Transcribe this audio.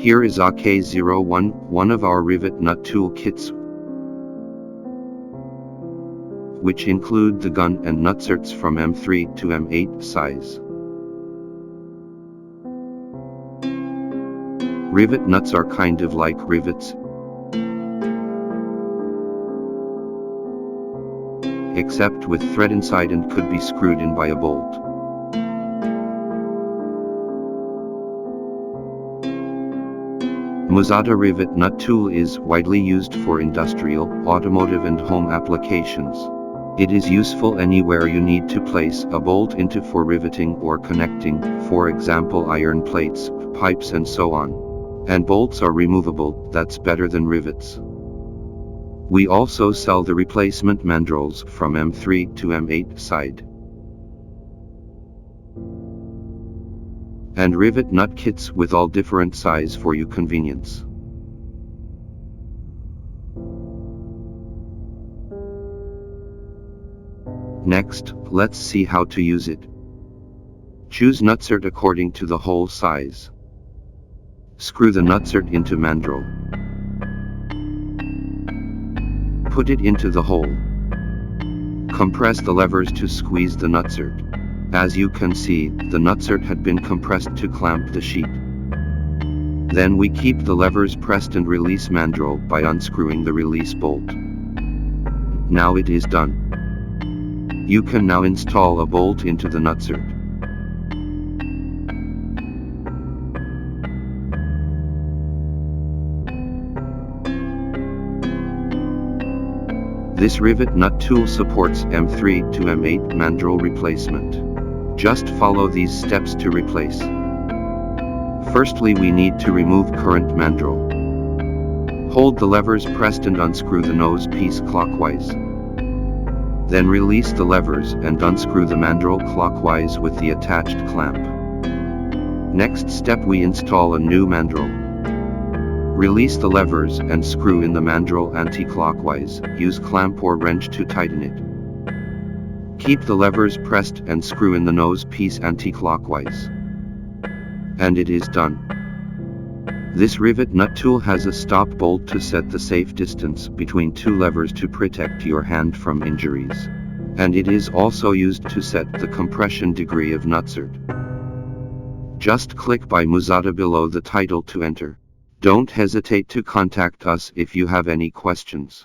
Here is AK01, one of our rivet nut tool kits, which include the gun and nutserts from M3 to M8 size. Rivet nuts are kind of like rivets, except with thread inside and could be screwed in by a bolt. Musada rivet nut tool is widely used for industrial, automotive and home applications. It is useful anywhere you need to place a bolt into for riveting or connecting, for example iron plates, pipes and so on. And bolts are removable, that's better than rivets. We also sell the replacement mandrels from M3 to M8 side. And rivet nut kits with all different size for your convenience. Next, let's see how to use it. Choose nutsert according to the hole size. Screw the nutsert into mandrel. Put it into the hole. Compress the levers to squeeze the nutsert. As you can see, the nutsert had been compressed to clamp the sheet. Then we keep the levers pressed and release mandrel by unscrewing the release bolt. Now it is done. You can now install a bolt into the nutsert. This rivet nut tool supports M3 to M8 mandrel replacement. Just follow these steps to replace. Firstly, we need to remove current mandrel. Hold the levers pressed and unscrew the nose piece clockwise. Then release the levers and unscrew the mandrel clockwise with the attached clamp. Next step, we install a new mandrel. Release the levers and screw in the mandrel anti-clockwise. Use clamp or wrench to tighten it. Keep the levers pressed and screw in the nose piece anti-clockwise. And it is done. This rivet nut tool has a stop bolt to set the safe distance between two levers to protect your hand from injuries. And it is also used to set the compression degree of nutsert. Just click by Musada below the title to enter. Don't hesitate to contact us if you have any questions.